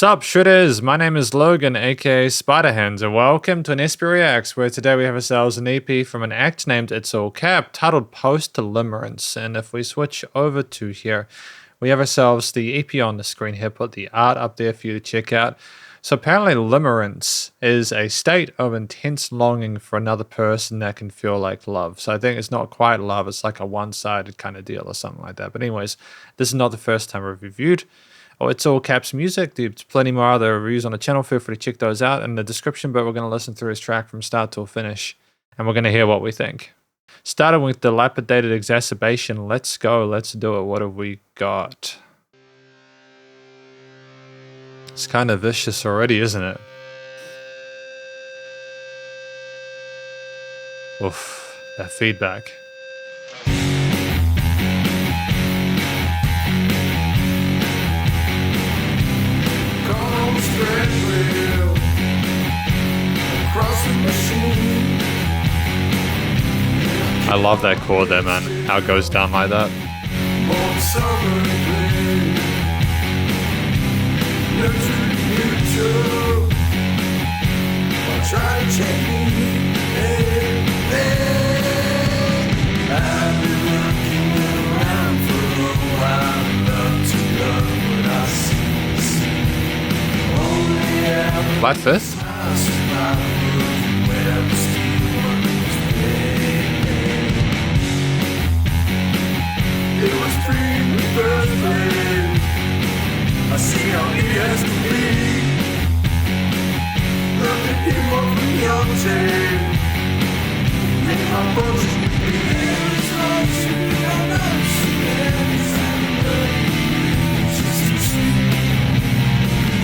Sup Shredders, my name is Logan aka Spiderhands and welcome to an SP Reacts where today we have ourselves an EP from an act named itsALLCAP titled Post Limerence, and if we switch over to here we have ourselves the EP on the screen here, put the art up there for you to check out. So apparently limerence is a state of intense longing for another person that can feel like love. So I think it's not quite love, it's like a one-sided kind of deal or something like that. But anyways, this is not the first time we've reviewed itsALLCAP's music. There's plenty more other reviews on the channel. Feel free to check those out in the description, but we're going to listen through his track from start till finish, and we're going to hear what we think. Starting with Dilapidated Exacerbation. Let's go. Let's do it. What have we got? It's kind of vicious already, isn't it? Oof, that feedback. I love that chord there, man. How it goes down like that. Flat fifth? It was free in the first place. I see how he has to be. Look at him up from young day. Make my bones to be. It's not true, I'm not sure. Just to see.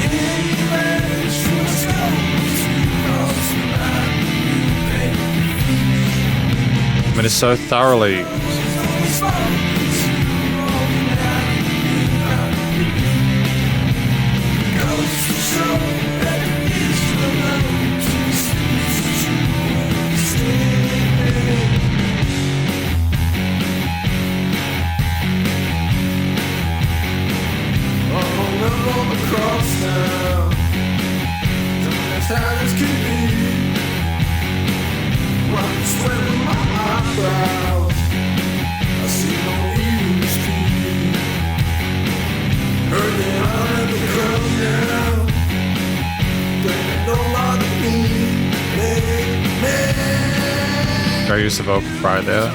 Anyway, it's just comes across my new. I mean, it's so thoroughly great use of vocal fry there.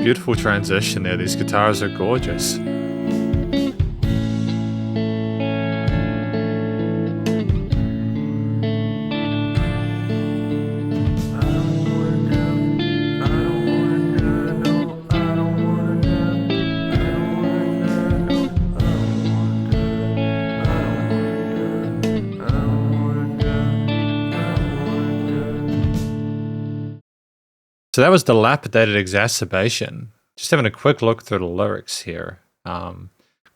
Beautiful transition there. These guitars are gorgeous. So that was Dilapidated Exacerbation. Just having a quick look through the lyrics here. Caught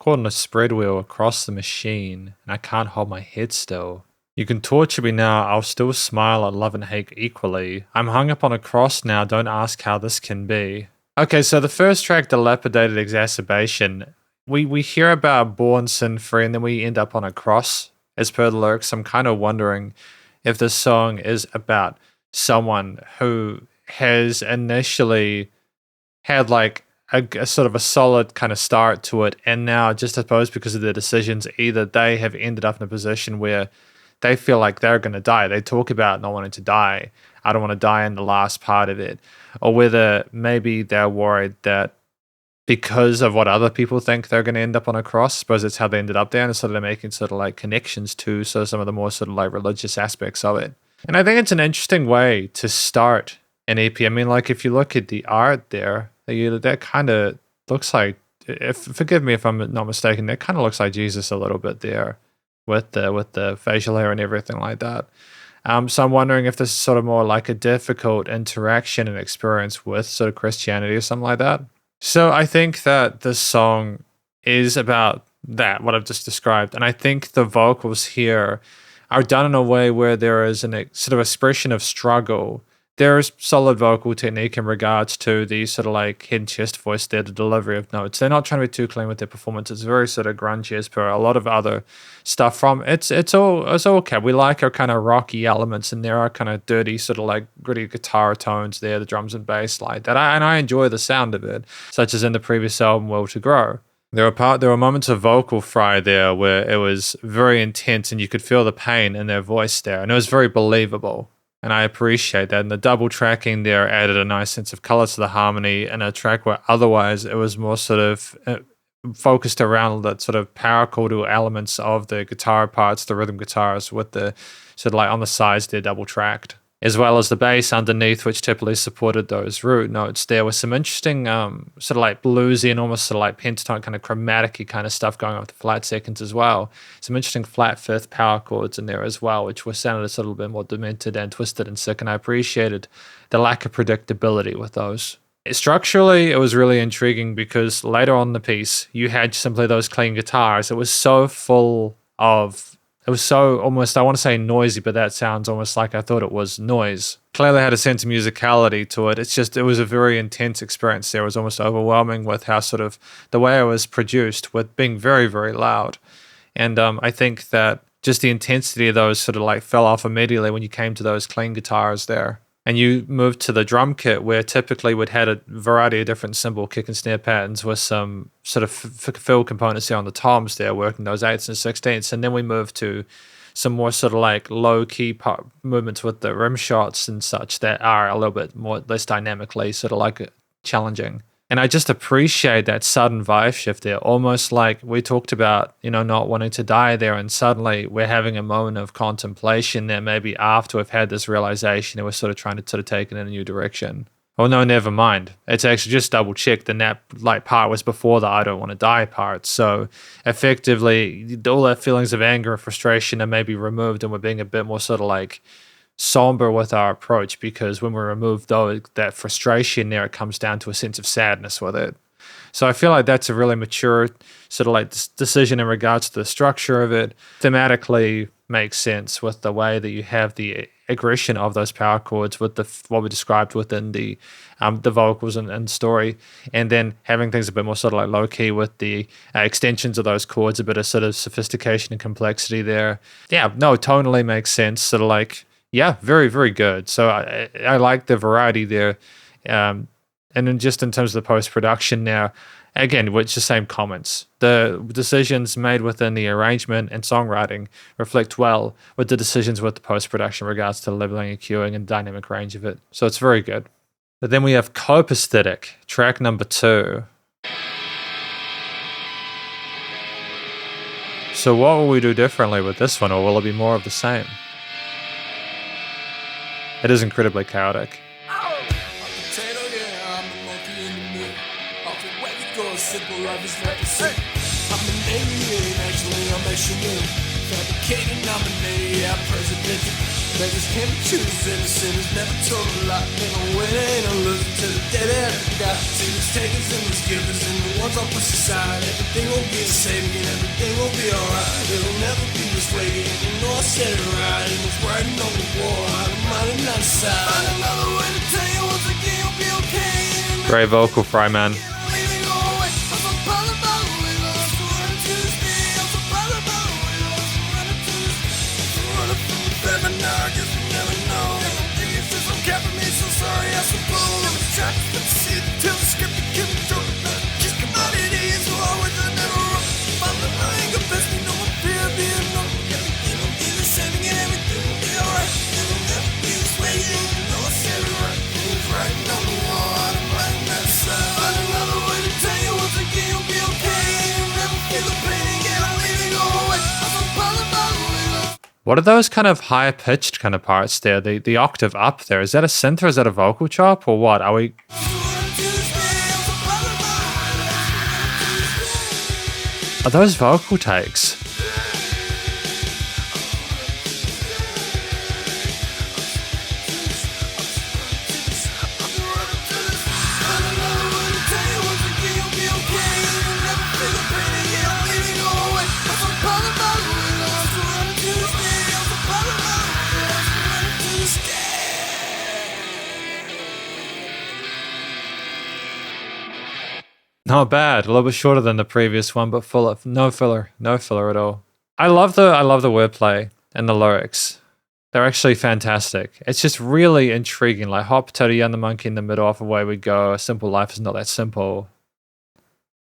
on a spread wheel across the machine, and I can't hold my head still. You can torture me now, I'll still smile at love and hate equally. I'm hung up on a cross now, don't ask how this can be. Okay, so the first track, Dilapidated Exacerbation, we hear about born sin free, and then we end up on a cross, as per the lyrics. I'm kind of wondering if this song is about someone who has initially had like a sort of a solid kind of start to it. And now, just I suppose because of their decisions, either they have ended up in a position where they feel like they're going to die. They talk about not wanting to die. I don't want to die in the last part of it. Or whether maybe they're worried that because of what other people think they're going to end up on a cross, I suppose it's how they ended up there, and sort of they're making sort of like connections to some of the more sort of like religious aspects of it. And I think it's an interesting way to start an EP. I mean, like if you look at the art there, that kind of looks like, forgive me if I'm not mistaken, that kind of looks like Jesus a little bit there with the facial hair and everything like that. So I'm wondering if this is sort of more like a difficult interaction and experience with sort of Christianity or something like that. So I think that this song is about that, what I've just described. And I think the vocals here are done in a way where there is an sort of expression of struggle. There is solid vocal technique in regards to the sort of like head and chest voice there, the delivery of notes. They're not trying to be too clean with their performance. It's very sort of grungy as per a lot of other stuff from itsALLCAP. We like our kind of rocky elements, and there are kind of dirty sort of like gritty guitar tones there, the drums and bass like that. And I enjoy the sound of it, such as in the previous album, Will to Grow. There were moments of vocal fry there where it was very intense and you could feel the pain in their voice there, and it was very believable. And I appreciate that. And the double tracking there added a nice sense of color to the harmony in a track where otherwise it was more sort of focused around the sort of power chordal elements of the guitar parts, the rhythm guitars with the sort of like on the sides they're double tracked, as well as the bass underneath, which typically supported those root notes. There was some interesting sort of like bluesy and almost sort of like pentatonic kind of chromatic-y kind of stuff going on with the flat seconds as well. Some interesting flat fifth power chords in there as well, which were sounded a sort of bit more demented and twisted and sick, and I appreciated the lack of predictability with those. Structurally, it was really intriguing because later on in the piece, you had simply those clean guitars. It was so full of... It was so almost, I want to say noisy, but that sounds almost like I thought it was noise. Clearly had a sense of musicality to it. It was a very intense experience there. It was almost overwhelming with how sort of the way it was produced with being very, very loud. And I think that just the intensity of those sort of like fell off immediately when you came to those clean guitars there. And you moved to the drum kit where typically we'd had a variety of different cymbal kick and snare patterns with some sort of fill components there on the toms there, working those 8ths and 16ths. And then we moved to some more sort of like low-key movements with the rim shots and such that are a little bit more less dynamically sort of like challenging. And I just appreciate that sudden vibe shift there, almost like we talked about, not wanting to die there, and suddenly we're having a moment of contemplation there, maybe after we've had this realization and we're sort of trying to sort of take it in a new direction. Oh no, never mind. It's actually just double checked, and that like part was before the I don't want to die part. So effectively, all that feelings of anger and frustration are maybe removed, and we're being a bit more sort of like somber with our approach, because when we remove that frustration there, it comes down to a sense of sadness with it. So I feel like that's a really mature sort of like decision in regards to the structure of it. Thematically makes sense with the way that you have the aggression of those power chords with what we described within the vocals and story, and then having things a bit more sort of like low key with the extensions of those chords, a bit of sort of sophistication and complexity there. Yeah, no, totally makes sense. Sort of like, yeah, very, very good. So I like the variety there. And then just in terms of the post-production now, again, it's the same comments. The decisions made within the arrangement and songwriting reflect well with the decisions with the post-production in regards to leveling and cueing and dynamic range of it. So it's very good. But then we have Copaesthetic, track number 2. So what will we do differently with this one, or will it be more of the same? It is incredibly chaotic. Simple love is like a sin. I'm an alien, actually I'm extraordinary. Fabricated, nominated, yeah, president. Beggars can't be choosing, the sinners never told a lie. Ain't no winner, ain't no loser to the dead end. Got these takers and these givers, and the ones I'll push aside. Everything will be the same again, everything will be alright. It'll never be misleading, and you know I said it right. And it's writing on the wall, out of mind and not aside. Find another way to tell you once again you'll be okay. Great vocal fry, man. I guess we never know. It's just okay for me, so sorry, I suppose. Never tried to see the script to give me joke. What are those kind of higher pitched kind of parts there? The octave up there. Is that a synth or is that a vocal chop or what? Are we? Are those vocal takes? Not bad. A little bit shorter than the previous one, but full of no filler at all. I love the wordplay and the lyrics. They're actually fantastic. It's just really intriguing. Like hot potato, young the monkey in the middle, off away we go. A simple life is not that simple.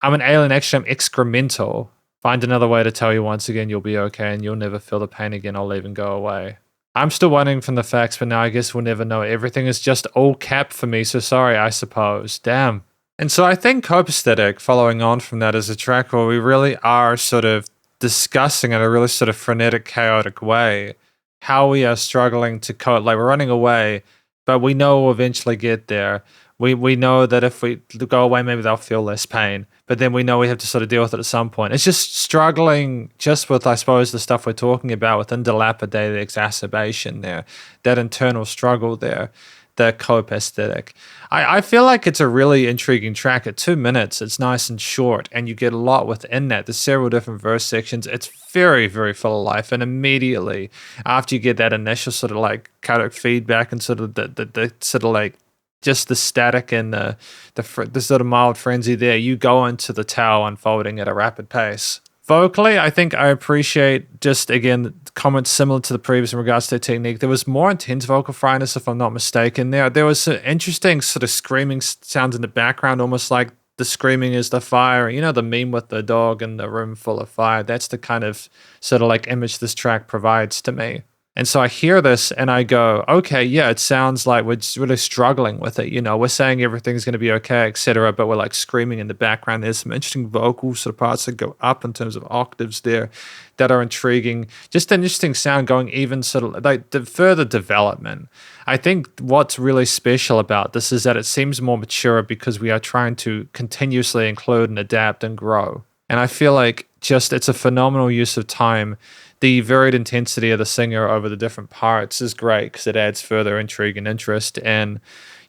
I'm an alien, actually I'm excremental. Find another way to tell you once again you'll be okay and you'll never feel the pain again. I'll leave and go away. I'm still waiting from the facts, but now I guess we'll never know. Everything is just all cap for me, so sorry, I suppose. Damn. And so I think Copacetic, following on from that, is a track where we really are sort of discussing in a really sort of frenetic, chaotic way how we are struggling to cope. Like we're running away, but we know we'll eventually get there. We know that if we go away, maybe they'll feel less pain. But then we know we have to sort of deal with it at some point. It's just struggling just with, I suppose, the stuff we're talking about within Dilapidated, Exacerbation there, that internal struggle there. The cope aesthetic. I feel like it's a really intriguing track. At 2 minutes, it's nice and short, and you get a lot within that. There's several different verse sections. It's very, very full of life, and immediately after you get that initial sort of like chaotic feedback and sort of the sort of like just the static and the sort of mild frenzy there, you go into the towel unfolding at a rapid pace. Vocally, I think I appreciate just, again, comments similar to the previous in regards to the technique. There was more intense vocal fryness, if I'm not mistaken. There was some interesting sort of screaming sounds in the background, almost like the screaming is the fire. You know, the meme with the dog in the room full of fire. That's the kind of sort of like image this track provides to me. And so I hear this and I go, okay, yeah, it sounds like we're just really struggling with it. You know, we're saying everything's going to be okay, etc., but we're like screaming in the background. There's some interesting vocal sort of parts that go up in terms of octaves there that are intriguing. Just an interesting sound going even sort of like the further development. I think what's really special about this is that it seems more mature because we are trying to continuously include and adapt and grow. And I feel like just it's a phenomenal use of time. The varied intensity of the singer over the different parts is great because it adds further intrigue and interest. And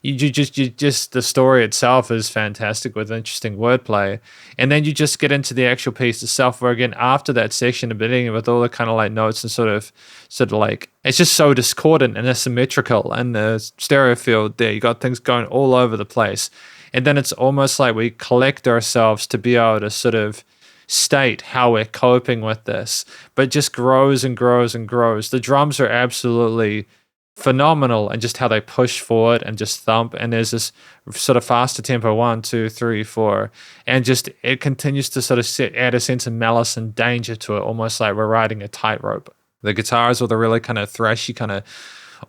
you just the story itself is fantastic with interesting wordplay. And then you just get into the actual piece itself, where again after that section, the beginning with all the kind of like notes and sort of like it's just so discordant and asymmetrical, and the stereo field there, you got things going all over the place. And then it's almost like we collect ourselves to be able to sort of state how we're coping with this, but it just grows and grows and grows. The drums are absolutely phenomenal, and just how they push forward and just thump, and there's this sort of faster tempo 1, 2, 3, 4, and just it continues to sort of add a sense of malice and danger to it, almost like we're riding a tightrope. The guitars with a really kind of thrashy kind of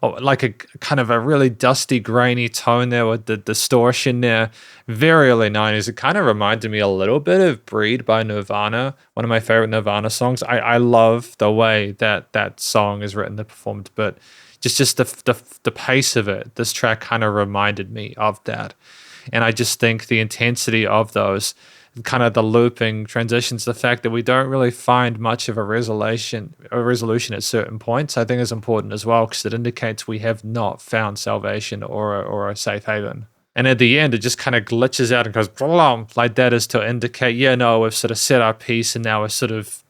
like a kind of a really dusty, grainy tone there with the distortion there. Very early 90s. It kind of reminded me a little bit of Breed by Nirvana, one of my favorite Nirvana songs. I love the way that song is written and performed, but just the pace of it, this track kind of reminded me of that. And I just think the intensity of those, kind of the looping transitions, the fact that we don't really find much of a resolution at certain points, I think is important as well, because it indicates we have not found salvation or a safe haven. And at the end, it just kind of glitches out and goes like that, as to indicate, yeah, no, we've sort of set our piece and now we're sort of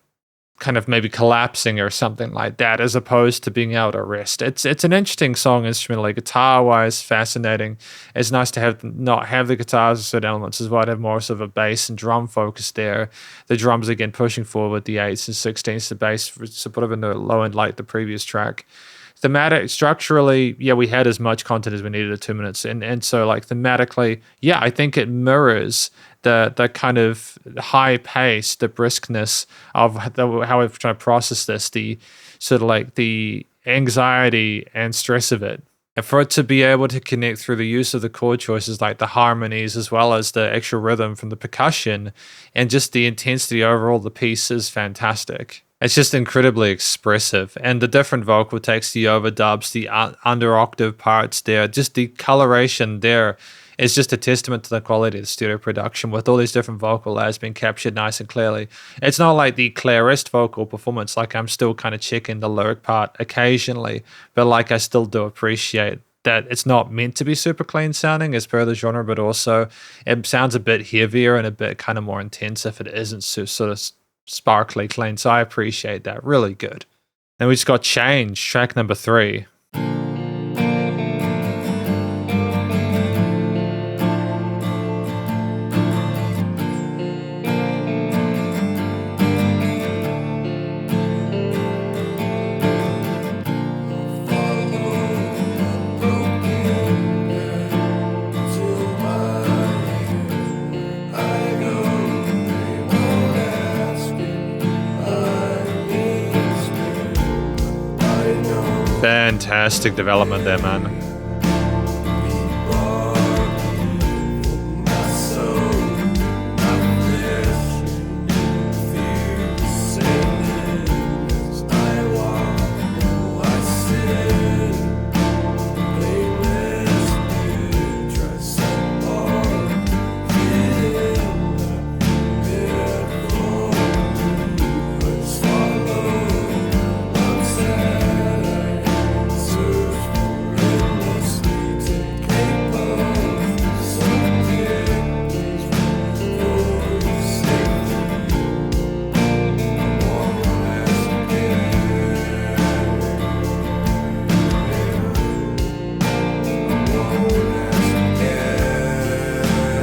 kind of maybe collapsing or something like that, as opposed to being able to rest. It's an interesting song instrumentally, guitar-wise, fascinating. It's nice to not have the guitars as certain elements as well, to have more sort of a bass and drum focus there. The drums again pushing forward with the 8s and 16s, the bass sort of in the low end like the previous track. Thematic, structurally, yeah, we had as much content as we needed at 2 minutes, and so like thematically, yeah, I think it mirrors the kind of high pace, the briskness of how we're trying to process this, the sort of like the anxiety and stress of it. And for it to be able to connect through the use of the chord choices, like the harmonies, as well as the actual rhythm from the percussion, and just the intensity overall, the piece is fantastic. It's just incredibly expressive, and the different vocal takes, the overdubs, the under octave parts there, just the coloration there is just a testament to the quality of the studio production with all these different vocal layers being captured nice and clearly. It's not like the clearest vocal performance, like I'm still kind of checking the lyric part occasionally, but like I still do appreciate that it's not meant to be super clean sounding as per the genre, but also it sounds a bit heavier and a bit kind of more intense if it isn't sort of sparkly clean. So I appreciate that. Really good. Then we just got Change, track number 3. Fantastic development there, man.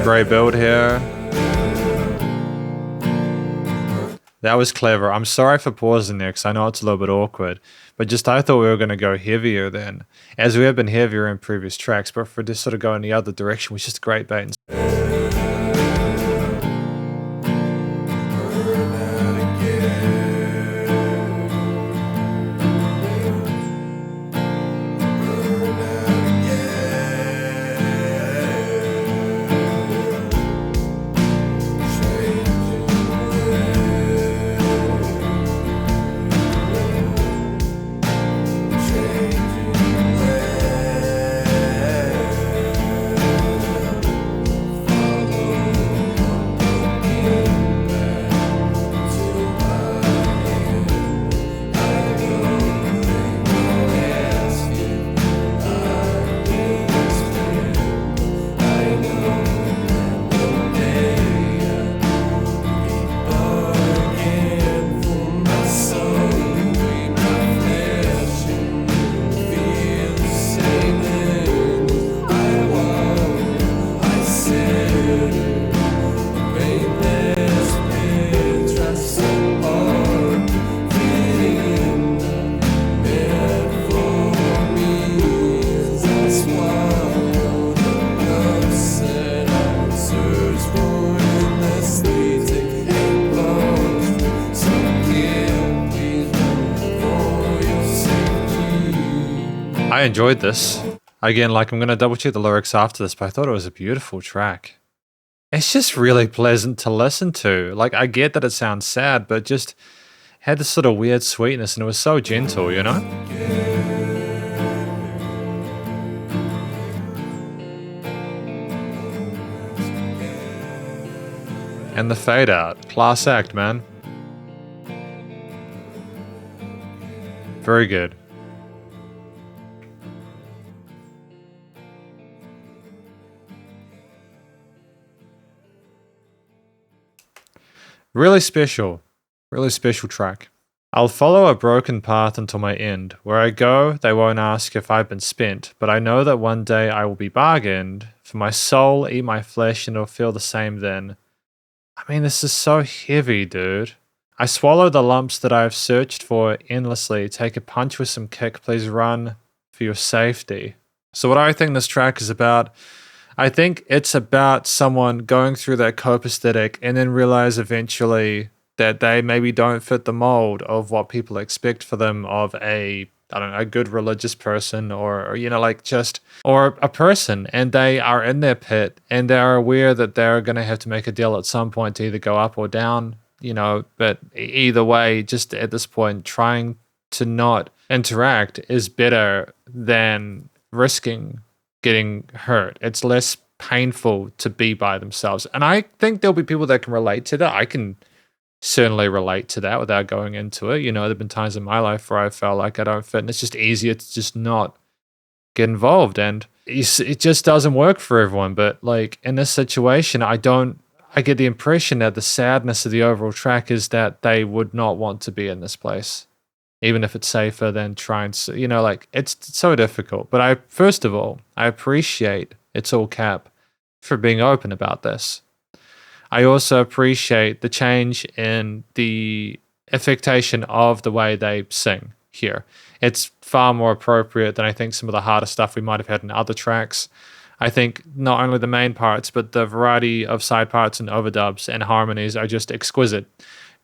Great build here. That was clever. I'm sorry for pausing there because I know it's a little bit awkward, but just I thought we were going to go heavier then, as we have been heavier in previous tracks, but for this sort of go in the other direction was just a great bait and I enjoyed this. Again, like I'm going to double check the lyrics after this, but I thought it was a beautiful track. It's just really pleasant to listen to. Like, I get that it sounds sad, but just had this sort of weird sweetness and it was so gentle, you know? And the fade out. Class act, man. Very good. Really special track. I'll follow a broken path until my end. Where I go, they won't ask if I've been spent, but I know that one day I will be bargained. For my soul, eat my flesh, and it'll feel the same then. I mean, this is so heavy, dude. I swallow the lumps that I have searched for endlessly. Take a punch with some kick, please run for your safety. So what I think this track is about, I think it's about someone going through that cope aesthetic and then realize eventually that they maybe don't fit the mold of what people expect for them of a, I don't know, a good religious person or you know, like just, or a person, and they are in their pit and they're aware that they're going to have to make a deal at some point to either go up or down, but either way, just at this point, trying to not interact is better than risking getting hurt. It's less painful to be by themselves. And I think there'll be people that can relate to that. I can certainly relate to that without going into it. There have been times in my life where I felt like I don't fit, and it's just easier to just not get involved. And it just doesn't work for everyone. But like in this situation, I get the impression that the sadness of the overall track is that they would not want to be in this place, even if it's safer than trying to, like it's so difficult. But first of all, I appreciate itsALLCAP for being open about this. I also appreciate the change in the affectation of the way they sing here. It's far more appropriate than I think some of the harder stuff we might have had in other tracks. I think not only the main parts, but the variety of side parts and overdubs and harmonies are just exquisite,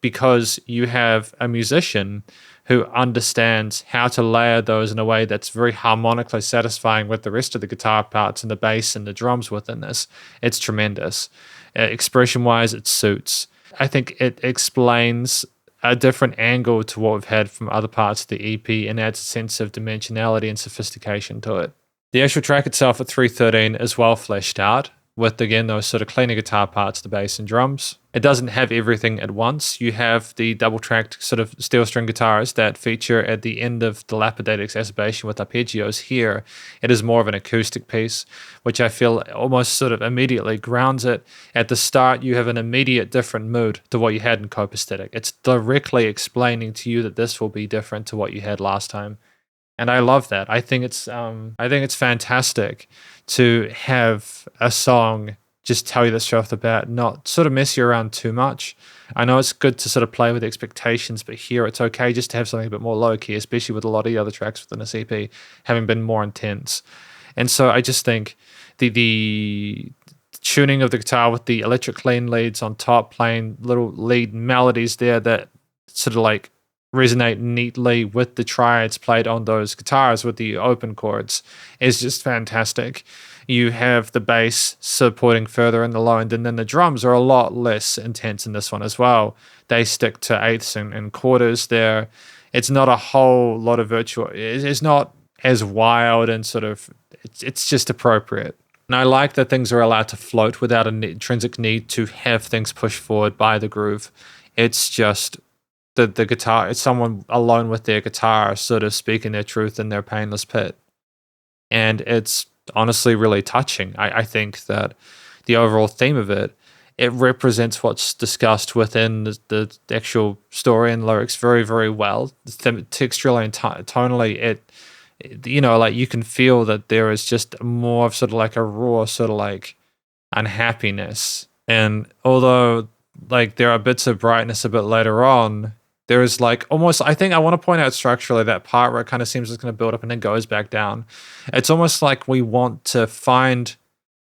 because you have a musician who understands how to layer those in a way that's very harmonically satisfying with the rest of the guitar parts and the bass and the drums within this. It's tremendous. Expression-wise, it suits. I think it explains a different angle to what we've had from other parts of the EP and adds a sense of dimensionality and sophistication to it. The actual track itself at 3:13 is well fleshed out, with, again, those sort of cleaner guitar parts, the bass and drums. It doesn't have everything at once. You have the double-tracked sort of steel string guitars that feature at the end of Dilapidated Exacerbation with arpeggios. Here, it is more of an acoustic piece, which I feel almost sort of immediately grounds it. At the start, you have an immediate different mood to what you had in Copaesthetic. It's directly explaining to you that this will be different to what you had last time. And I love that. I think it's fantastic to have a song just tell you this straight off the bat, not sort of mess you around too much. I know it's good to sort of play with expectations, but here it's okay just to have something a bit more low-key, especially with a lot of the other tracks within this EP having been more intense. And so I just think the tuning of the guitar with the electric clean leads on top, playing little lead melodies there that sort of like resonate neatly with the triads played on those guitars with the open chords is just fantastic. You have the bass supporting further in the low end, and then the drums are a lot less intense in this one as well. They stick to eighths and quarters there. It's not a whole lot of virtual. It's not as wild and sort of, it's just appropriate. And I like that things are allowed to float without an intrinsic need to have things pushed forward by the groove. It's just the guitar, it's someone alone with their guitar sort of speaking their truth in their painless pit. And it's honestly really touching. I think that the overall theme of it represents what's discussed within the actual story and lyrics very, very well. Texturally and tonally, like you can feel that there is just more of sort of like a raw sort of like unhappiness. And although like there are bits of brightness a bit later on, there is like almost, I think I want to point out structurally that part where it kind of seems it's going to build up and then goes back down. It's almost like we want to find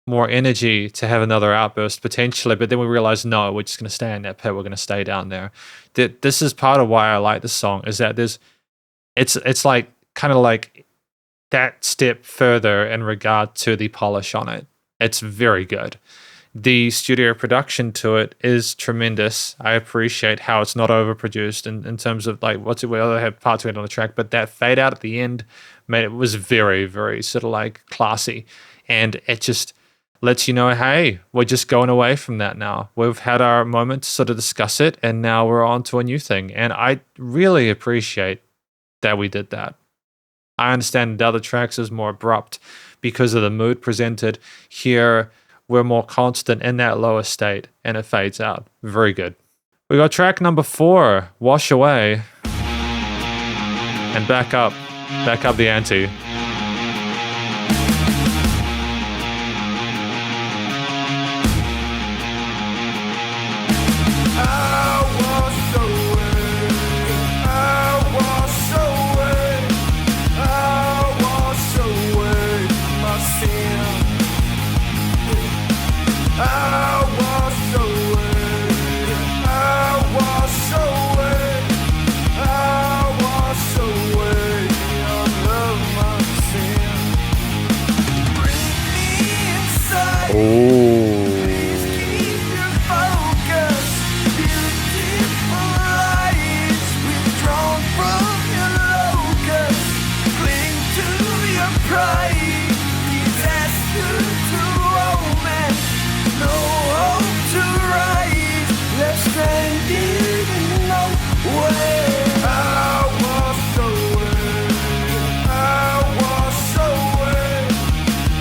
more energy to have another outburst potentially, but then we realize, no, we're just going to stay in that pit. We're going to stay down there. This is part of why I like this song, is that it's like kind of like that step further in regard to the polish on it. It's very good. The studio production to it is tremendous. I appreciate how it's not overproduced in terms of like we other have parts of it on the track, but that fade out at the end made it was very, very sort of like classy, and it just lets you know, hey, we're just going away from that now. We've had our moment to sort of discuss it, and now we're on to a new thing. And I really appreciate that we did that. I understand the other tracks is more abrupt because of the mood presented. Here, we're more constant in that lower state, and it fades out. Very good. We got track number 4, Wash Away. And back up the ante.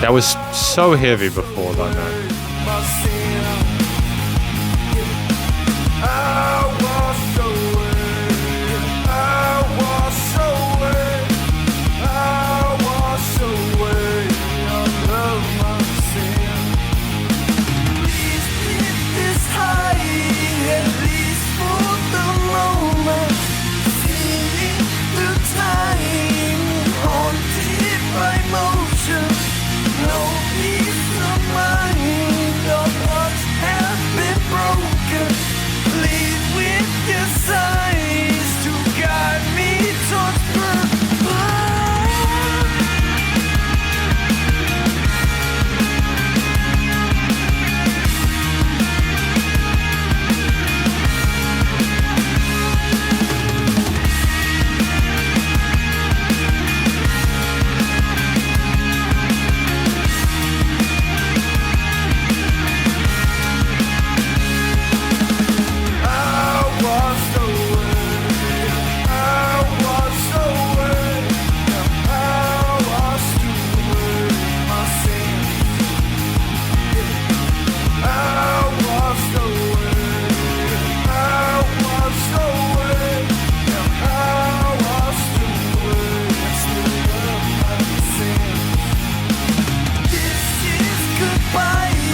That was so heavy before though, man.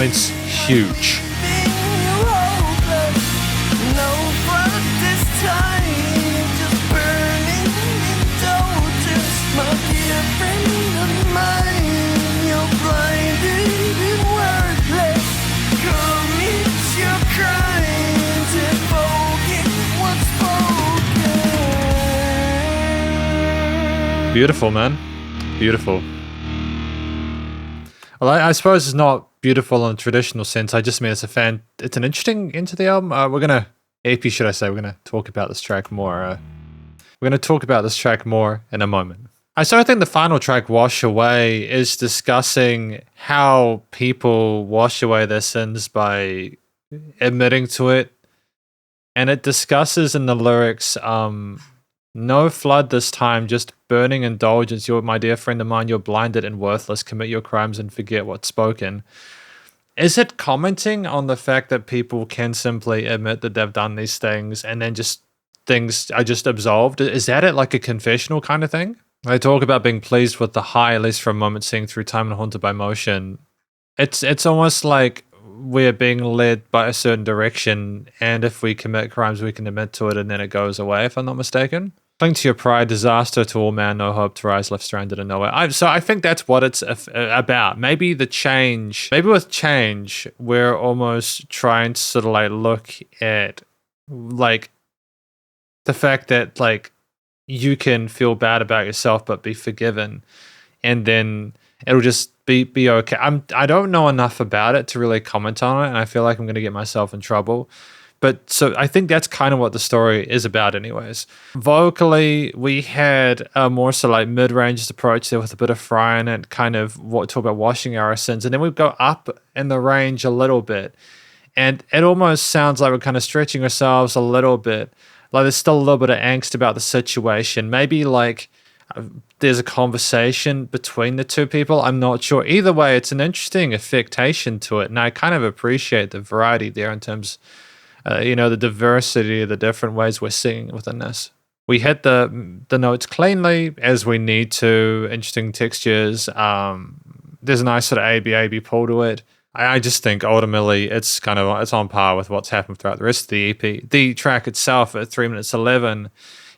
It's huge. Beautiful, man. Beautiful. Well, I suppose it's not beautiful in a traditional sense. I just mean it's an interesting into the album. EP, should I say, we're gonna talk about this track more. We're gonna talk about this track more in a moment. I think the final track, Wash Away, is discussing how people wash away their sins by admitting to it. And it discusses in the lyrics, no flood this time, just burning indulgence. You're my dear friend of mine, you're blinded and worthless. Commit your crimes and forget what's spoken. Is it commenting on the fact that people can simply admit that they've done these things and then just things are just absolved? Is that it, like a confessional kind of thing? They talk about being pleased with the high, at least for a moment, seeing through time and haunted by motion. It's almost like we're being led by a certain direction, and if we commit crimes, we can admit to it, and then it goes away, if I'm not mistaken. Cling to your pride, disaster to all man, no hope to rise, left stranded in nowhere. So I think that's what it's about. Maybe with change, we're almost trying to sort of like look at like the fact that like you can feel bad about yourself but be forgiven, and then it'll just be okay. I don't know enough about it to really comment on it, and I feel like I'm going to get myself in trouble. But so I think that's kind of what the story is about anyways. Vocally, we had a more so like mid-range approach there with a bit of fry in it, kind of talk about washing our sins. And then we go up in the range a little bit. And it almost sounds like we're kind of stretching ourselves a little bit. Like there's still a little bit of angst about the situation. Maybe like there's a conversation between the two people. I'm not sure. Either way, it's an interesting affectation to it. And I kind of appreciate the variety there in terms the diversity of the different ways we're singing within this. We hit the notes cleanly as we need to. Interesting textures. There's a nice sort of A-B pull to it. I just think ultimately it's on par with what's happened throughout the rest of the EP. The track itself at 3 minutes 11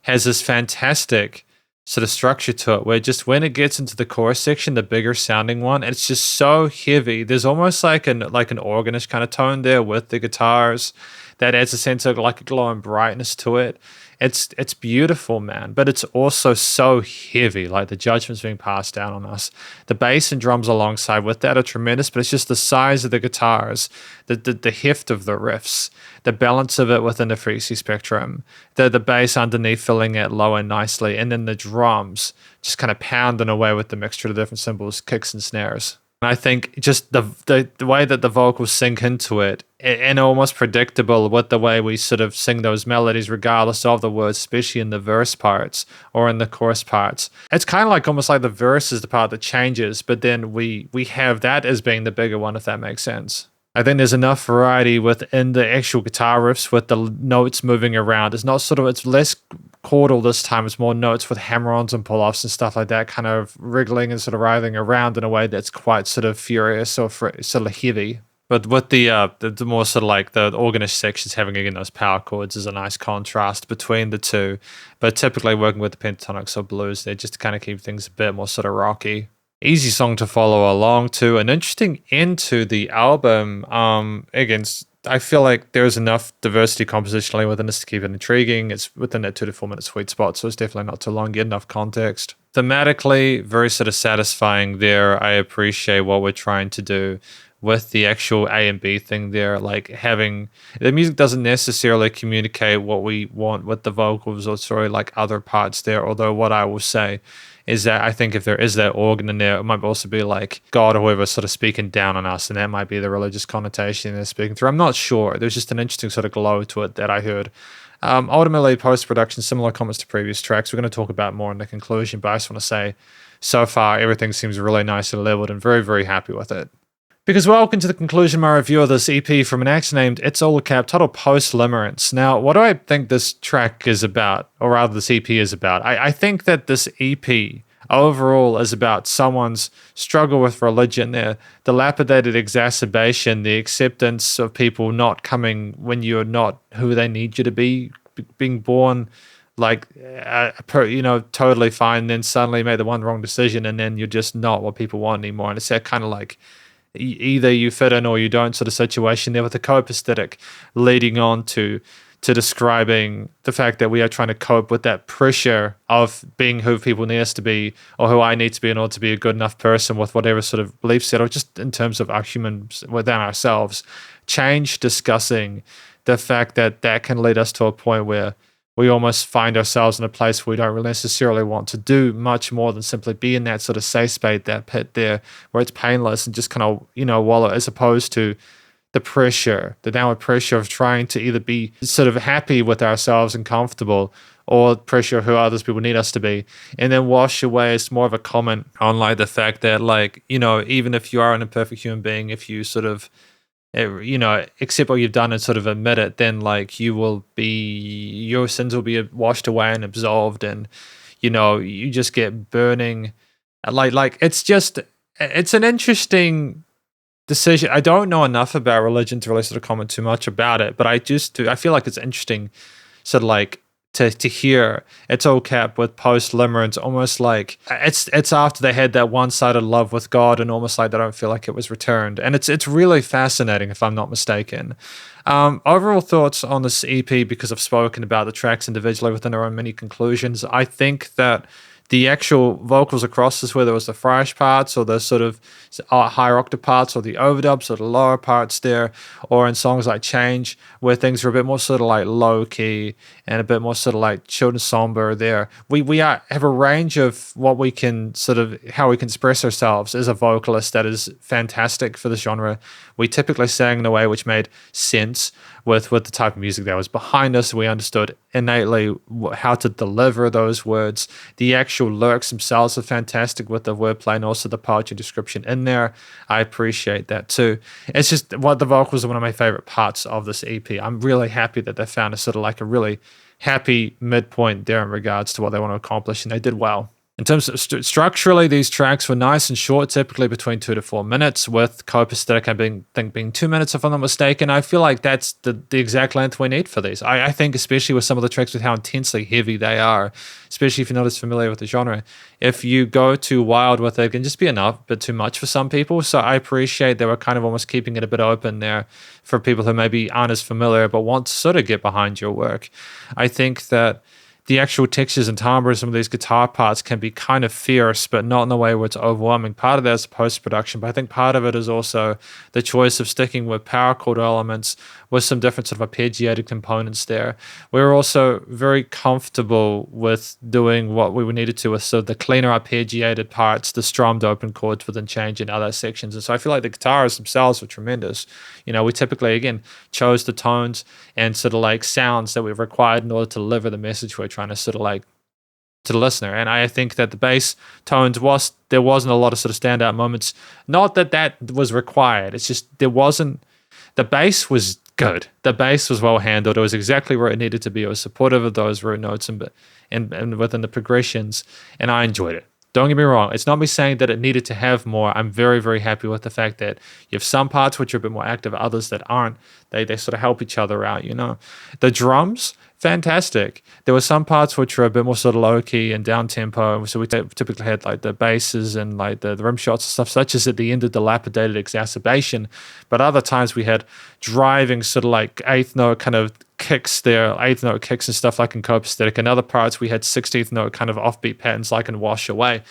has this fantastic sort of structure to it where just when it gets into the chorus section, the bigger sounding one, it's just so heavy. There's almost like an organist kind of tone there with the guitars that adds a sense of like a glow and brightness to it. It's beautiful, man, but it's also so heavy, like the judgment's being passed down on us. The bass and drums alongside with that are tremendous, but it's just the size of the guitars, the heft of the riffs, the balance of it within the frequency spectrum, the bass underneath filling it low and nicely, and then the drums just kind of pounding away with the mixture of the different cymbals, kicks and snares. I think just the way that the vocals sink into it, and almost predictable with the way we sort of sing those melodies, regardless of the words, especially in the verse parts or in the chorus parts. It's kind of like almost like the verse is the part that changes, but then we have that as being the bigger one, if that makes sense. I think there's enough variety within the actual guitar riffs with the notes moving around. It's less chordal this time. It's more notes with hammer-ons and pull-offs and stuff like that, kind of wriggling and sort of writhing around in a way that's quite sort of furious or sort of heavy. But with the more sort of like the organist sections having, again, those power chords is a nice contrast between the two. But typically working with the pentatonics or blues there just to kind of keep things a bit more sort of rocky. Easy song to follow along to, an interesting end to the album. Again, I feel like there's enough diversity compositionally within this to keep it intriguing. It's within that 2 to 4 minute sweet spot, so it's definitely not too long. Get enough context. Thematically, very sort of satisfying there. I appreciate what we're trying to do with the actual A and B thing there, like having the music doesn't necessarily communicate what we want with the vocals or sort of like other parts there. Although what I will say is that I think if there is that organ in there, it might also be like God or whoever sort of speaking down on us, and that might be the religious connotation they're speaking through. I'm not sure. There's just an interesting sort of glow to it that I heard. Ultimately, post-production, similar comments to previous tracks. We're going to talk about more in the conclusion, but I just want to say, so far, everything seems really nice and leveled and very, very happy with it. Because welcome to the conclusion of my review of this EP from an act named itsALLCAP, titled Post Limerence. Now, what do I think this track is about, or rather this EP is about? I think that this EP overall is about someone's struggle with religion, their dilapidated exacerbation, the acceptance of people not coming when you're not who they need you to be, being born like, totally fine, then suddenly made the one wrong decision, and then you're just not what people want anymore. And it's that kind of like, either you fit in or you don't sort of situation there, with the cope aesthetic leading on to describing the fact that we are trying to cope with that pressure of being who people need us to be, or who I need to be in order to be a good enough person with whatever sort of belief set, or just in terms of our humans within ourselves. Change discussing the fact that that can lead us to a point where we almost find ourselves in a place where we don't really necessarily want to do much more than simply be in that sort of safe space, that pit there where it's painless and just kind of, wallow, as opposed to the pressure, the downward pressure of trying to either be sort of happy with ourselves and comfortable, or pressure of who others people need us to be, and then wash away. It's more of a comment on like the fact that, like, even if you are an imperfect human being, if you sort of accept what you've done and sort of admit it, then like your sins will be washed away and absolved, and you just get burning. Like it's an interesting decision. I don't know enough about religion to really sort of comment too much about it, but I feel like it's interesting, sort of like to hear itsALLCAP with Post Limerence, almost like it's after they had that one-sided love with God, and almost like they don't feel like it was returned. And it's really fascinating, if I'm not mistaken. Overall thoughts on this EP, because I've spoken about the tracks individually within their own mini conclusions. I think that the actual vocals across this, whether it was the fresh parts or the sort of higher octave parts, or the overdubs or the lower parts there, or in songs like Change, where things are a bit more sort of like low key and a bit more sort of like chilled and somber there, we have a range of what we can sort of, how we can express ourselves as a vocalist that is fantastic for this genre. We typically sang in a way which made sense with the type of music that was behind us. We understood innately how to deliver those words. The actual lyrics themselves are fantastic with the wordplay and also the poetry description in there. I appreciate that too. It's just what the vocals are one of my favorite parts of this EP. I'm really happy that they found a sort of like a really happy midpoint there in regards to what they want to accomplish, and they did well. In terms of structurally, these tracks were nice and short, typically between 2 to 4 minutes, with cope aesthetic being 2 minutes, if I'm not mistaken. I feel like that's the exact length we need for these. I think, especially with some of the tracks, with how intensely heavy they are, especially if you're not as familiar with the genre, if you go too wild with it, it can just be enough, but too much for some people. So I appreciate they were kind of almost keeping it a bit open there for people who maybe aren't as familiar but want to sort of get behind your work. I think that the actual textures and timbre of some of these guitar parts can be kind of fierce, but not in a way where it's overwhelming. Part of that is post-production, but I think part of it is also the choice of sticking with power chord elements with some different sort of arpeggiated components there. We were also very comfortable with doing what we needed to with sort of the cleaner arpeggiated parts, the strummed open chords within change in other sections. And so I feel like the guitars themselves were tremendous. We typically, again, chose the tones and sort of like sounds that we required in order to deliver the message we're trying to sort of like to the listener. And I think that the bass tones there wasn't a lot of sort of standout moments. Not that was required. It's just the bass was good. The bass was well handled. It was exactly where it needed to be. It was supportive of those root notes and within the progressions, and I enjoyed it. Don't get me wrong. It's not me saying that it needed to have more. I'm very, very happy with the fact that you have some parts which are a bit more active, others that aren't. They sort of help each other out, The drums, fantastic. There were some parts which were a bit more sort of low key and down tempo. So we typically had like the basses and like the rim shots and stuff, such as at the end of Dilapidated Exacerbation. But other times we had driving sort of like eighth note kind of kicks there, eighth note kicks and stuff like in Copacetic. And other parts we had 16th note kind of offbeat patterns like in Wash Away.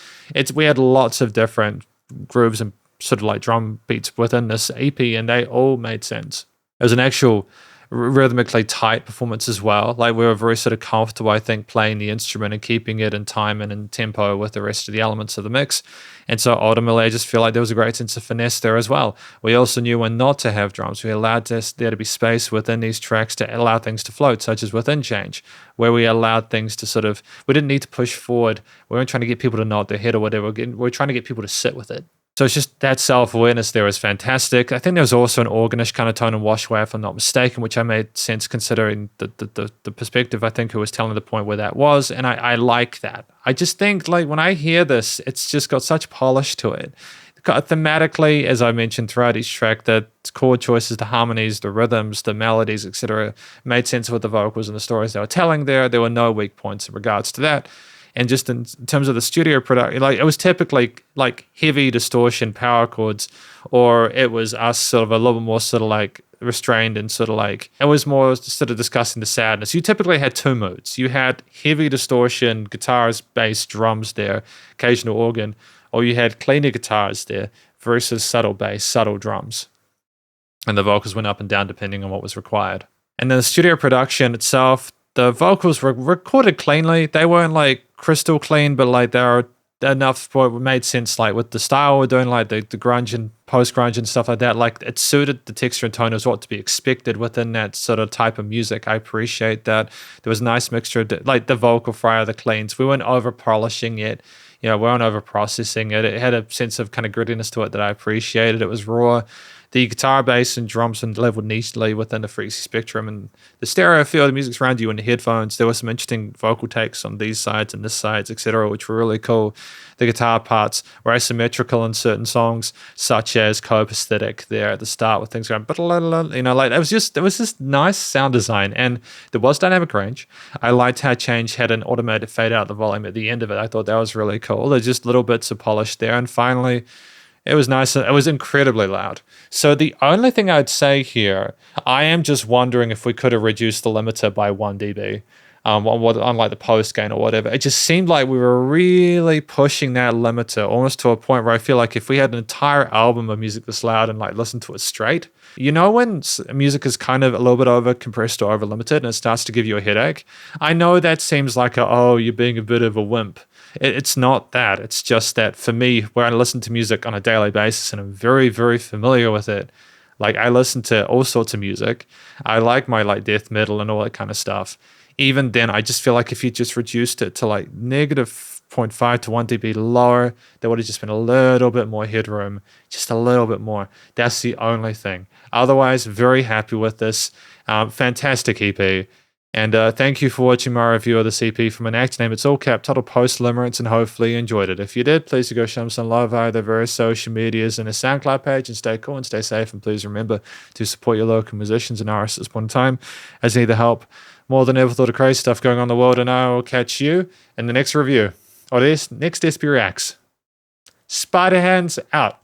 We had lots of different grooves and sort of like drum beats within this EP, and they all made sense. It was an actual rhythmically tight performance as well. Like we were very sort of comfortable, I think, playing the instrument and keeping it in time and in tempo with the rest of the elements of the mix. And so ultimately, I just feel like there was a great sense of finesse there as well. We also knew when not to have drums. We allowed there to be space within these tracks to allow things to float, such as within Change, where we allowed things to we didn't need to push forward. We weren't trying to get people to nod their head or whatever. We're trying to get people to sit with it. So it's just that self-awareness there is fantastic. I think there was also an organish kind of tone in Wash Away, if I'm not mistaken, which I made sense considering the perspective, I think, who was telling the point where that was. And I like that. I just think, like, when I hear this, it's just got such polish to it. Thematically, as I mentioned throughout each track, the chord choices, the harmonies, the rhythms, the melodies, etc., made sense with the vocals and the stories they were telling there. There were no weak points in regards to that. And just in terms of the studio production, like it was typically like heavy distortion power chords, or it was us sort of a little more sort of like restrained and sort of like, it was more sort of discussing the sadness. You typically had two moods. You had heavy distortion, guitars, bass, drums there, occasional organ, or you had cleaner guitars there versus subtle bass, subtle drums. And the vocals went up and down depending on what was required. And then the studio production itself, the vocals were recorded cleanly. They weren't like crystal clean, but like they were enough for it made sense, like with the style we're doing, like the grunge and post-grunge and stuff like that. Like it suited the texture and tone as what to be expected within that sort of type of music. I appreciate that. There was a nice mixture of like the vocal fry, the cleans. We weren't over polishing it. We weren't over processing it. It had a sense of kind of grittiness to it that I appreciated. It was raw. The guitar, bass, and drums and leveled neatly within the frequency spectrum, and the stereo feel, the music's around you in the headphones. There were some interesting vocal takes on these sides and this sides, etc., which were really cool. The guitar parts were asymmetrical in certain songs, such as Copacetic there at the start with things going, like it was just nice sound design, and there was dynamic range. I liked how Change had an automated fade out the volume at the end of it. I thought that was really cool. There's just little bits of polish there, and finally, it was nice. It was incredibly loud. So the only thing I'd say here, I am just wondering if we could have reduced the limiter by 1 dB on like the post gain or whatever. It just seemed like we were really pushing that limiter almost to a point where I feel like if we had an entire album of music this loud and like listen to it straight, when music is kind of a little bit over compressed or over limited and it starts to give you a headache. I know that seems like you're being a bit of a wimp. It's not that. It's just that for me, where I listen to music on a daily basis and I'm very, very familiar with it, like I listen to all sorts of music. I like my like death metal and all that kind of stuff. Even then, I just feel like if you just reduced it to like negative 0.5 to 1 dB lower, there would have just been a little bit more headroom, just a little bit more. That's the only thing. Otherwise, very happy with this. Fantastic EP. And thank you for watching my review of the EP from an act named itsALLCAP, titled Post Limerence, and hopefully you enjoyed it. If you did, please do go show them some love via their various social medias and a SoundCloud page, and stay cool and stay safe. And please remember to support your local musicians and artists at this point in time, as they need the help more than ever with all the crazy stuff going on in the world. And I will catch you in the next review, or this next SP Reacts. Spiderhands out.